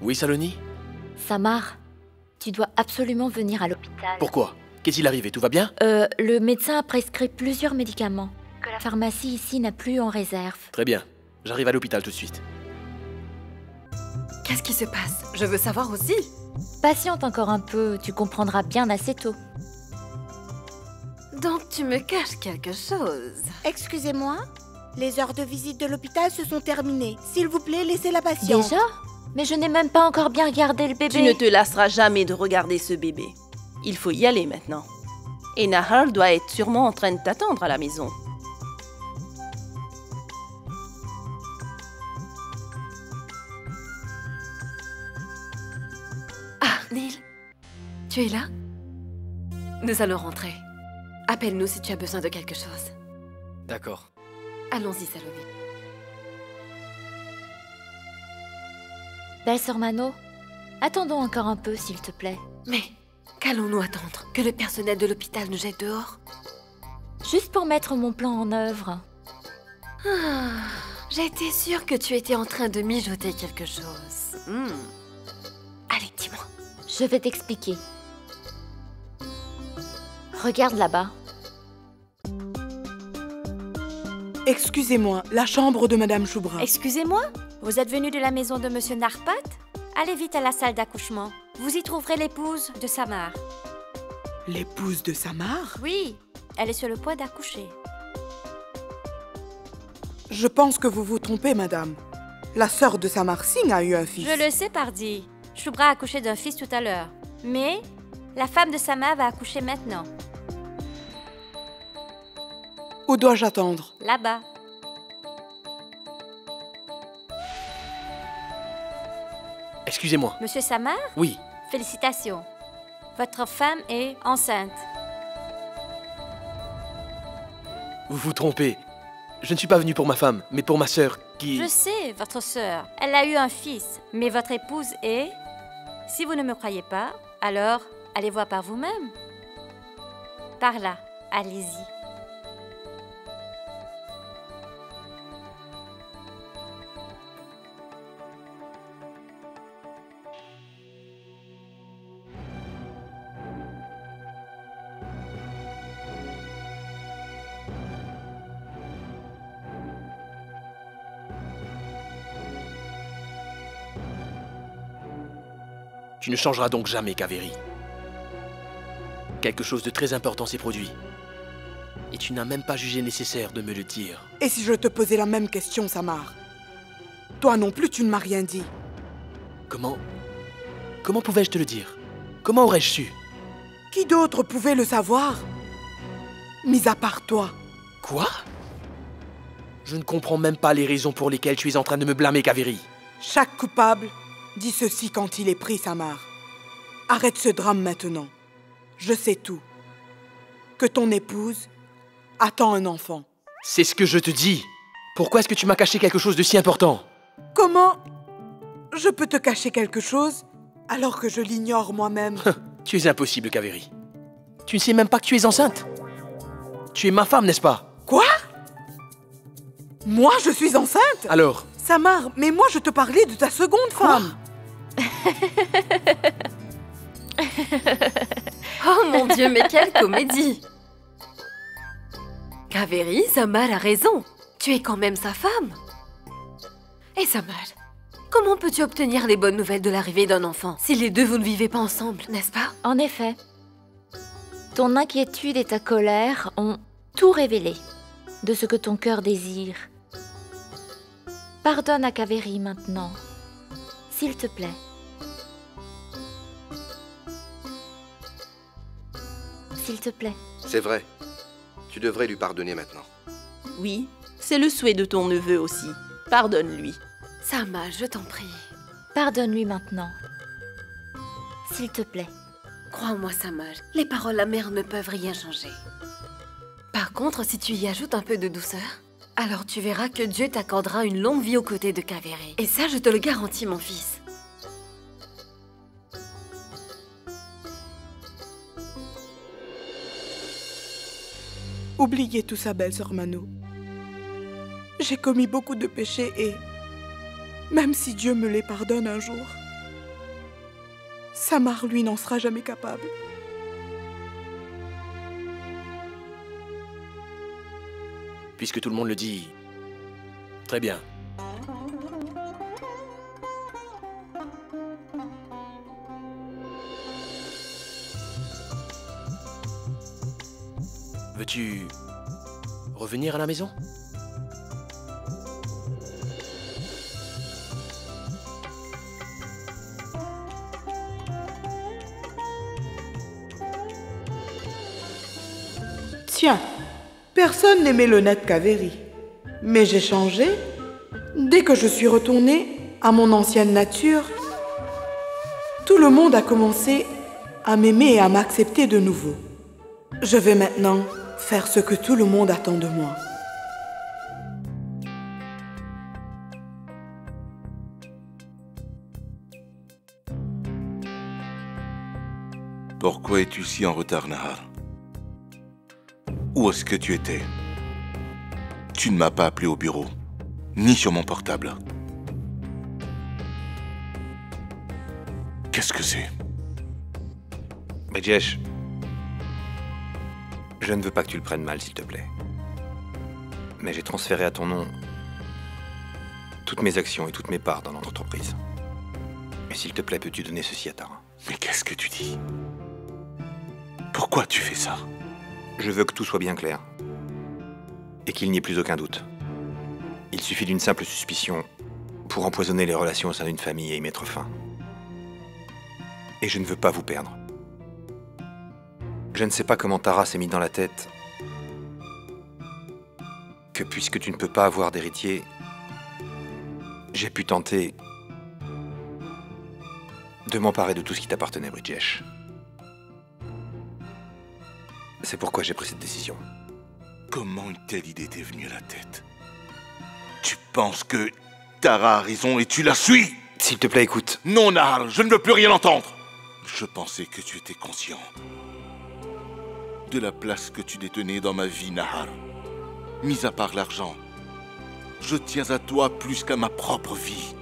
Oui, Saloni? Samar, tu dois absolument venir à l'hôpital. Pourquoi? Qu'est-il arrivé? Tout va bien? Le médecin a prescrit plusieurs médicaments que la pharmacie ici n'a plus en réserve. Très bien. J'arrive à l'hôpital tout de suite. Qu'est-ce qui se passe? Je veux savoir aussi. Patiente encore un peu, tu comprendras bien assez tôt. Donc tu me caches quelque chose. Excusez-moi, les heures de visite de l'hôpital se sont terminées. S'il vous plaît, laissez la patiente. Déjà? Mais je n'ai même pas encore bien regardé le bébé. Tu ne te lasseras jamais de regarder ce bébé. Il faut y aller maintenant. Et Nahar doit être sûrement en train de t'attendre à la maison. Ah, Neil, tu es là? Nous allons rentrer. Appelle-nous si tu as besoin de quelque chose. D'accord. Allons-y, Saloni. Belle sœur Mano, attendons encore un peu, s'il te plaît. Mais qu'allons-nous attendre? Que le personnel de l'hôpital nous jette dehors? Juste pour mettre mon plan en œuvre. Ah, j'étais sûre que tu étais en train de mijoter quelque chose. Allez, dis-moi. Je vais t'expliquer. Regarde là-bas. Excusez-moi, la chambre de Madame Choubra. Excusez-moi, vous êtes venu de la maison de Monsieur Narpat? Allez vite à la salle d'accouchement. Vous y trouverez l'épouse de Samar. L'épouse de Samar? Oui, elle est sur le point d'accoucher. Je pense que vous vous trompez, madame. La sœur de Samar Singh a eu un fils. Je le sais, pardi. Choubra a accouché d'un fils tout à l'heure. Mais la femme de Samar va accoucher maintenant. Où dois-je attendre? Là-bas. Excusez-moi. Monsieur Samar? Oui. Félicitations. Votre femme est enceinte. Vous vous trompez. Je ne suis pas venu pour ma femme, mais pour ma sœur, qui... Je sais, votre sœur. Elle a eu un fils, mais votre épouse est... Si vous ne me croyez pas, alors allez voir par vous-même. Par là, allez-y. Tu ne changeras donc jamais, Kaveri. Quelque chose de très important s'est produit. Et tu n'as même pas jugé nécessaire de me le dire. Et si je te posais la même question, Samar? Toi non plus, tu ne m'as rien dit. Comment pouvais-je te le dire? Comment aurais-je su? Qui d'autre pouvait le savoir? Mis à part toi. Quoi? Je ne comprends même pas les raisons pour lesquelles tu es en train de me blâmer, Kaveri. Chaque coupable dit ceci quand il est pris, Samar. Arrête ce drame maintenant. Je sais tout. Que ton épouse attend un enfant. C'est ce que je te dis. Pourquoi est-ce que tu m'as caché quelque chose de si important? Comment je peux te cacher quelque chose alors que je l'ignore moi-même? Tu es impossible, Kaveri. Tu ne sais même pas que tu es enceinte. Tu es ma femme, n'est-ce pas? Quoi? Moi, je suis enceinte? Alors? Samar, mais moi, je te parlais de ta seconde femme. Oh mon Dieu, mais quelle comédie! Kaveri, Samar a raison. Tu es quand même sa femme. Et Samar, comment peux-tu obtenir les bonnes nouvelles de l'arrivée d'un enfant si les deux vous ne vivez pas ensemble, n'est-ce pas? En effet, ton inquiétude et ta colère ont tout révélé de ce que ton cœur désire. Pardonne à Kaveri maintenant, s'il te plaît. S'il te plaît. C'est vrai. Tu devrais lui pardonner maintenant. Oui, c'est le souhait de ton neveu aussi. Pardonne-lui. Samar, je t'en prie. Pardonne-lui maintenant. S'il te plaît. Crois-moi, Samar, les paroles amères ne peuvent rien changer. Par contre, si tu y ajoutes un peu de douceur, alors tu verras que Dieu t'accordera une longue vie aux côtés de Kaveri. Et ça, je te le garantis, mon fils. Oubliez tout ça, belle sœur Mano. J'ai commis beaucoup de péchés et, même si Dieu me les pardonne un jour, Samar, lui, n'en sera jamais capable. Puisque tout le monde le dit, très bien. Veux-tu revenir à la maison? Tiens, personne n'aimait l'honnête Kaveri. Mais j'ai changé. Dès que je suis retournée à mon ancienne nature, tout le monde a commencé à m'aimer et à m'accepter de nouveau. Je vais maintenant faire ce que tout le monde attend de moi. Pourquoi es-tu si en retard, Nahar? Où est-ce que tu étais? Tu ne m'as pas appelé au bureau, ni sur mon portable. Qu'est-ce que c'est? Bridgesh, je ne veux pas que tu le prennes mal, s'il te plaît. Mais j'ai transféré à ton nom toutes mes actions et toutes mes parts dans notre entreprise. Et s'il te plaît, peux-tu donner ceci à Tara? Mais qu'est-ce que tu dis? Pourquoi tu fais ça? Je veux que tout soit bien clair. Et qu'il n'y ait plus aucun doute. Il suffit d'une simple suspicion pour empoisonner les relations au sein d'une famille et y mettre fin. Et je ne veux pas vous perdre. Je ne sais pas comment Tara s'est mis dans la tête que puisque tu ne peux pas avoir d'héritier, j'ai pu tenter de m'emparer de tout ce qui t'appartenait, Bridgesh. C'est pourquoi j'ai pris cette décision. Comment une telle idée t'est venue à la tête? Tu penses que Tara a raison et tu la suis? S'il te plaît, écoute. Non, Nahar, je ne veux plus rien entendre. Je pensais que tu étais conscient de la place que tu détenais dans ma vie, Nahar. Mis à part l'argent, je tiens à toi plus qu'à ma propre vie.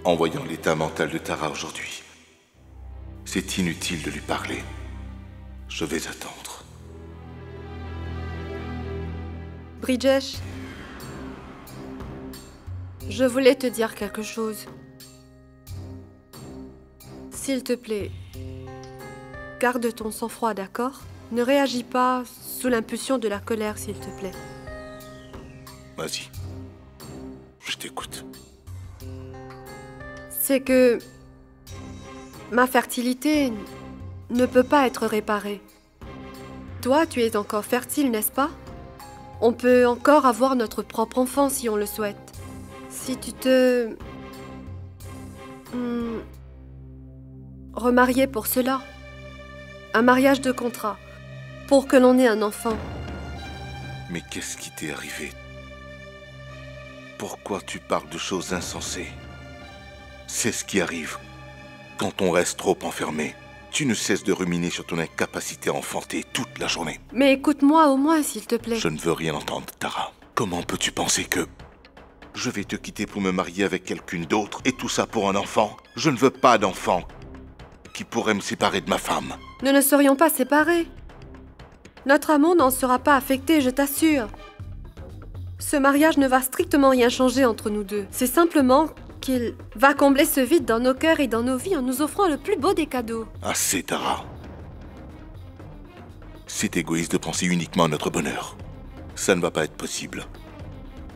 En voyant l'état mental de Tara aujourd'hui, c'est inutile de lui parler. Je vais attendre. Bridgesh, je voulais te dire quelque chose. S'il te plaît, garde ton sang-froid, d'accord? Ne réagis pas sous l'impulsion de la colère, s'il te plaît. Vas-y, je t'écoute. C'est que ma fertilité ne peut pas être réparée. Toi, tu es encore fertile, n'est-ce pas? On peut encore avoir notre propre enfant si on le souhaite. Si tu te... remariais pour cela. Un mariage de contrat. Pour que l'on ait un enfant. Mais qu'est-ce qui t'est arrivé? Pourquoi tu parles de choses insensées? C'est ce qui arrive quand on reste trop enfermé. Tu ne cesses de ruminer sur ton incapacité à enfanter toute la journée. Mais écoute-moi au moins, s'il te plaît. Je ne veux rien entendre, Tara. Comment peux-tu penser que je vais te quitter pour me marier avec quelqu'un d'autre et tout ça pour un enfant? Je ne veux pas d'enfant qui pourrait me séparer de ma femme. Nous ne serions pas séparés. Notre amour n'en sera pas affecté, je t'assure. Ce mariage ne va strictement rien changer entre nous deux. C'est simplement qu'il va combler ce vide dans nos cœurs et dans nos vies en nous offrant le plus beau des cadeaux. Assez, Tara. C'est égoïste de penser uniquement à notre bonheur. Ça ne va pas être possible.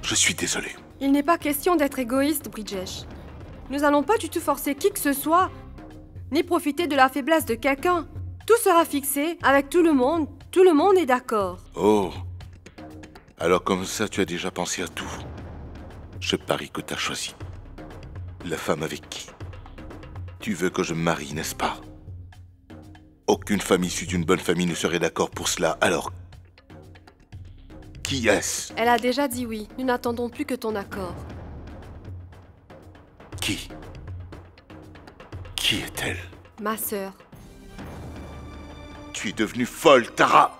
Je suis désolé. Il n'est pas question d'être égoïste, Bridgesh. Nous n'allons pas du tout forcer qui que ce soit, ni profiter de la faiblesse de quelqu'un. Tout sera fixé avec tout le monde est d'accord. Oh. Alors comme ça, tu as déjà pensé à tout. Je parie que tu as choisi la femme avec qui tu veux que je me marie, n'est-ce pas? Aucune femme issue d'une bonne famille ne serait d'accord pour cela, alors Qui est-ce? Elle a déjà dit oui. Nous n'attendons plus que ton accord. Qui? Qui est-elle? Ma sœur. Tu es devenue folle, Tara!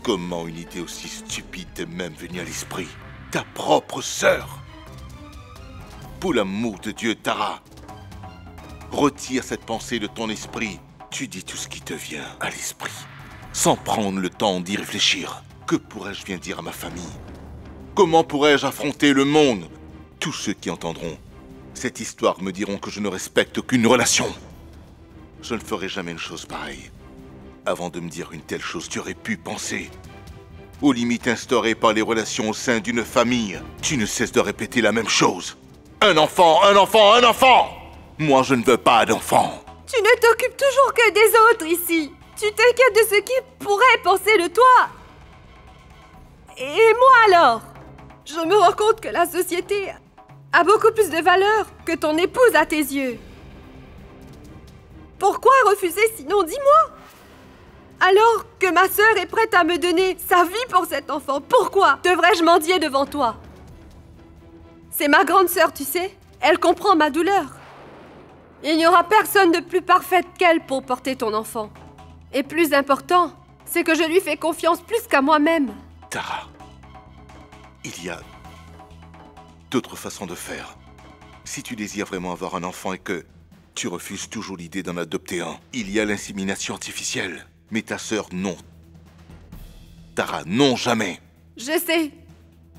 Comment une idée aussi stupide t'est même venue à l'esprit? Ta propre sœur! Pour l'amour de Dieu, Tara, retire cette pensée de ton esprit. Tu dis tout ce qui te vient à l'esprit, sans prendre le temps d'y réfléchir. Que pourrais-je bien dire à ma famille? Comment pourrais-je affronter le monde? Tous ceux qui entendront cette histoire me diront que je ne respecte aucune relation. Je ne ferai jamais une chose pareille. Avant de me dire une telle chose, tu aurais pu penser aux limites instaurées par les relations au sein d'une famille. Tu ne cesses de répéter la même chose. Un enfant, un enfant, un enfant! Moi, je ne veux pas d'enfant. Tu ne t'occupes toujours que des autres ici. Tu t'inquiètes de ce qui pourrait penser de toi. Et moi alors? Je me rends compte que la société a beaucoup plus de valeur que ton épouse à tes yeux. Pourquoi refuser sinon, dis-moi? Alors que ma sœur est prête à me donner sa vie pour cet enfant, pourquoi devrais-je mendier devant toi? C'est ma grande sœur, tu sais. Elle comprend ma douleur. Il n'y aura personne de plus parfaite qu'elle pour porter ton enfant. Et plus important, c'est que je lui fais confiance plus qu'à moi-même. Tara, il y a d'autres façons de faire. Si tu désires vraiment avoir un enfant et que tu refuses toujours l'idée d'en adopter un, il y a l'insémination artificielle. Mais ta sœur, non. Tara, non, jamais. Je sais.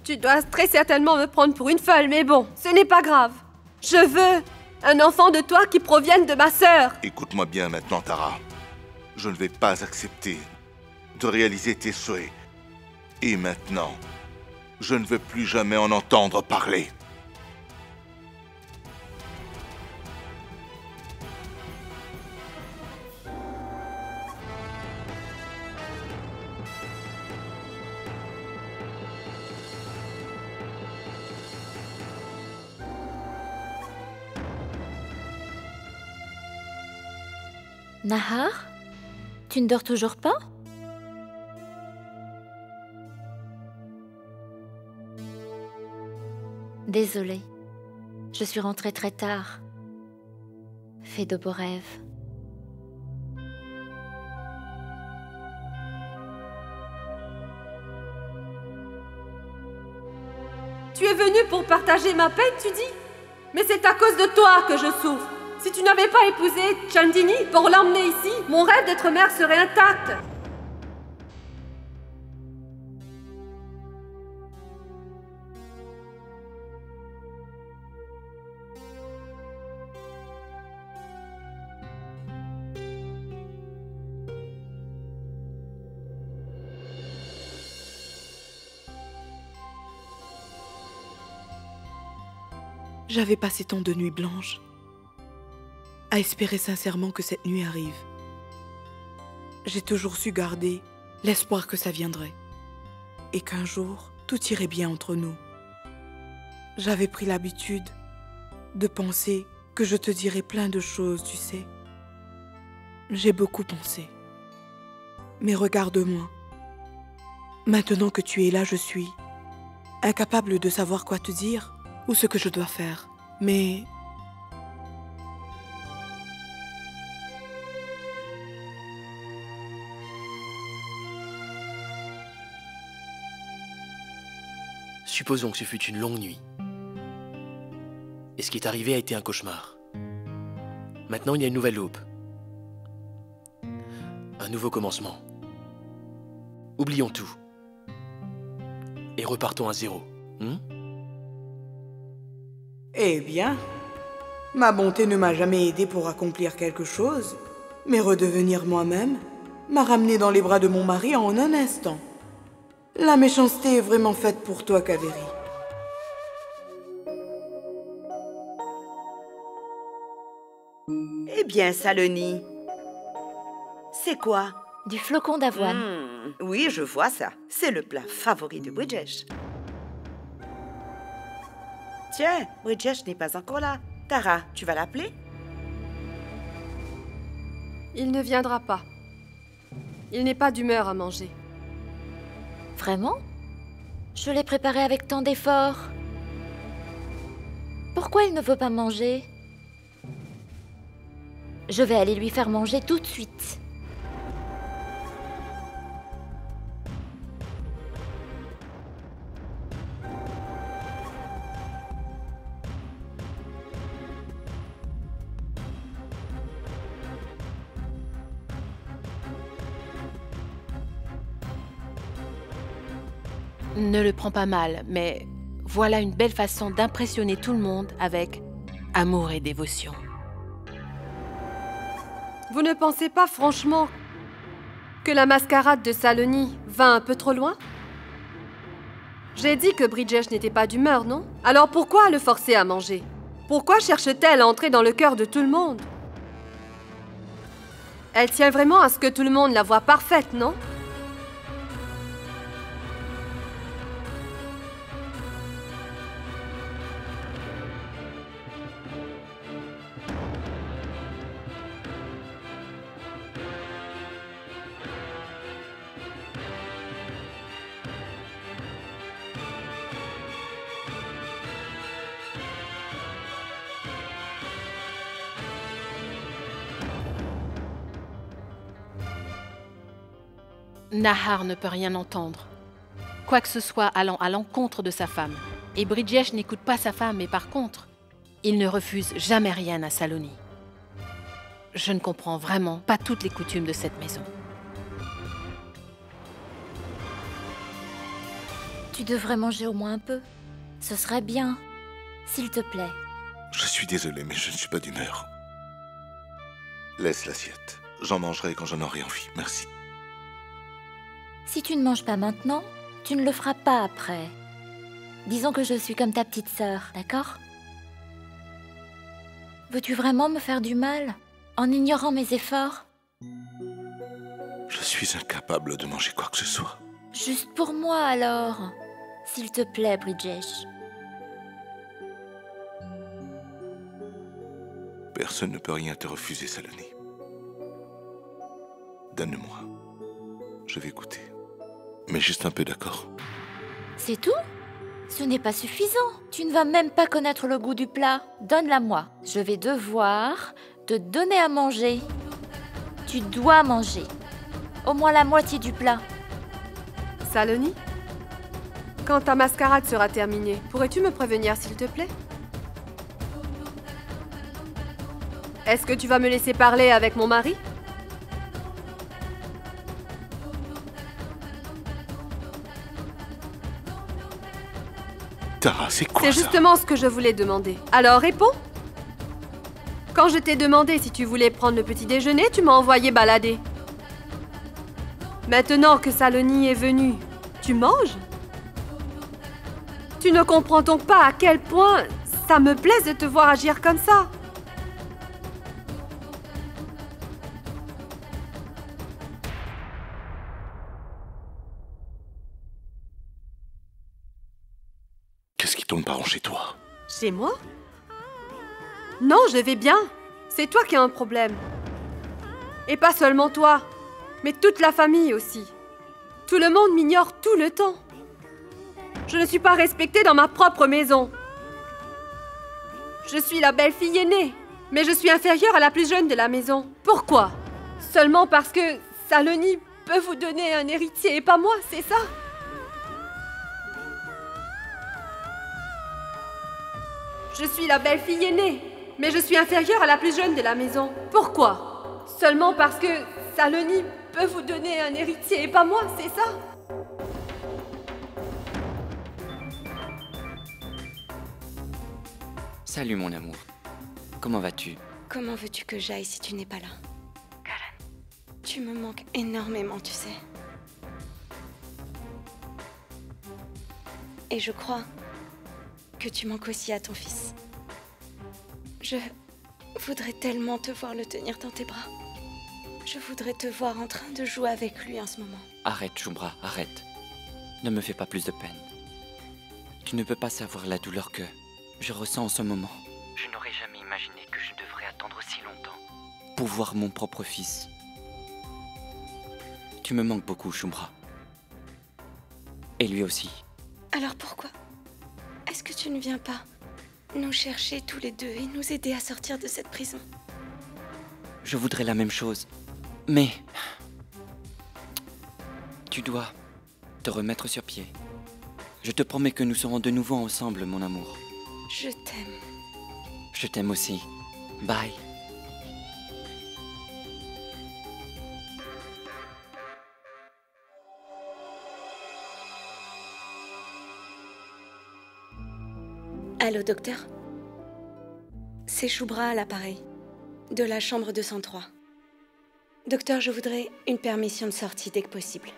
Tu dois très certainement me prendre pour une folle, mais bon, ce n'est pas grave. Je veux un enfant de toi qui provienne de ma sœur. Écoute-moi bien maintenant, Tara. Je ne vais pas accepter de réaliser tes souhaits. Et maintenant, je ne veux plus jamais en entendre parler. Nahar, tu ne dors toujours pas? Désolée, je suis rentrée très tard. Fais de beaux rêves. Tu es venu pour partager ma peine, tu dis? Mais c'est à cause de toi que je souffre. Si tu n'avais pas épousé Chandini pour l'emmener ici, mon rêve d'être mère serait intact. J'avais passé tant de nuits blanches à espérer sincèrement que cette nuit arrive. J'ai toujours su garder l'espoir que ça viendrait et qu'un jour, tout irait bien entre nous. J'avais pris l'habitude de penser que je te dirais plein de choses, tu sais. J'ai beaucoup pensé. Mais regarde-moi. Maintenant que tu es là, je suis incapable de savoir quoi te dire ou ce que je dois faire. Mais supposons que ce fut une longue nuit. Et ce qui est arrivé a été un cauchemar. Maintenant, il y a une nouvelle aube. Un nouveau commencement. Oublions tout. Et repartons à zéro. Eh bien, ma bonté ne m'a jamais aidé pour accomplir quelque chose, mais redevenir moi-même m'a ramené dans les bras de mon mari en un instant. La méchanceté est vraiment faite pour toi, Kaveri. Eh bien, Saloni, c'est quoi? Du flocon d'avoine. Oui, je vois ça. C'est le plat favori de Bridgesh. Tiens, Bridgesh n'est pas encore là. Tara, tu vas l'appeler? Il ne viendra pas. Il n'est pas d'humeur à manger. Vraiment? Je l'ai préparé avec tant d'efforts. Pourquoi il ne veut pas manger? Je vais aller lui faire manger tout de suite. Ne le prends pas mal, mais voilà une belle façon d'impressionner tout le monde avec amour et dévotion. Vous ne pensez pas franchement que la mascarade de Saloni va un peu trop loin? J'ai dit que Bridgesh n'était pas d'humeur, non? Alors pourquoi le forcer à manger? Pourquoi cherche-t-elle à entrer dans le cœur de tout le monde? Elle tient vraiment à ce que tout le monde la voie parfaite, non? Nahar ne peut rien entendre. Quoi que ce soit allant à l'encontre de sa femme. Et Bridgesh n'écoute pas sa femme, mais par contre, il ne refuse jamais rien à Saloni. Je ne comprends vraiment pas toutes les coutumes de cette maison. Tu devrais manger au moins un peu. Ce serait bien, s'il te plaît. Je suis désolé, mais je ne suis pas d'humeur. Laisse l'assiette. J'en mangerai quand j'en aurai envie, merci. Si tu ne manges pas maintenant, tu ne le feras pas après. Disons que je suis comme ta petite sœur, d'accord? Veux-tu vraiment me faire du mal, en ignorant mes efforts? Je suis incapable de manger quoi que ce soit. Juste pour moi, alors. S'il te plaît, Bridgesh. Personne ne peut rien te refuser, Saloni. Donne-moi. Je vais goûter. Mais juste un peu, d'accord? C'est tout? Ce n'est pas suffisant. Tu ne vas même pas connaître le goût du plat. Donne-la-moi. Je vais devoir te donner à manger. Tu dois manger. Au moins la moitié du plat. Saloni? Quand ta mascarade sera terminée, pourrais-tu me prévenir, s'il te plaît? Est-ce que tu vas me laisser parler avec mon mari? Tara, c'est quoi ça? C'est justement ce que je voulais demander. Alors, réponds. Quand je t'ai demandé si tu voulais prendre le petit déjeuner, tu m'as envoyé balader. Maintenant que Saloni est venue, tu manges? Tu ne comprends donc pas à quel point ça me plaise de te voir agir comme ça. Qu'est-ce qui tourne pas rond chez toi? Chez moi? Non, je vais bien. C'est toi qui as un problème. Et pas seulement toi, mais toute la famille aussi. Tout le monde m'ignore tout le temps. Je ne suis pas respectée dans ma propre maison. Je suis la belle-fille aînée, mais je suis inférieure à la plus jeune de la maison. Pourquoi? Seulement parce que Saloni peut vous donner un héritier et pas moi, c'est ça? Je suis la belle-fille aînée, mais je suis inférieure à la plus jeune de la maison. Pourquoi? Seulement parce que Saloni peut vous donner un héritier et pas moi, c'est ça? Salut mon amour. Comment vas-tu? Comment veux-tu que j'aille si tu n'es pas là? Karen, tu me manques énormément, tu sais. Et je crois que tu manques aussi à ton fils. Je voudrais tellement te voir le tenir dans tes bras. Je voudrais te voir en train de jouer avec lui en ce moment. Arrête, Shumbra, arrête. Ne me fais pas plus de peine. Tu ne peux pas savoir la douleur que je ressens en ce moment. Je n'aurais jamais imaginé que je devrais attendre si longtemps pour voir mon propre fils. Tu me manques beaucoup, Shumbra. Et lui aussi. Alors pourquoi est-ce que tu ne viens pas nous chercher tous les deux et nous aider à sortir de cette prison? Je voudrais la même chose. Mais... tu dois te remettre sur pied. Je te promets que nous serons de nouveau ensemble, mon amour. Je t'aime. Je t'aime aussi. Bye. Allô, docteur? C'est Choubra à l'appareil, de la chambre 203. Docteur, je voudrais une permission de sortie dès que possible.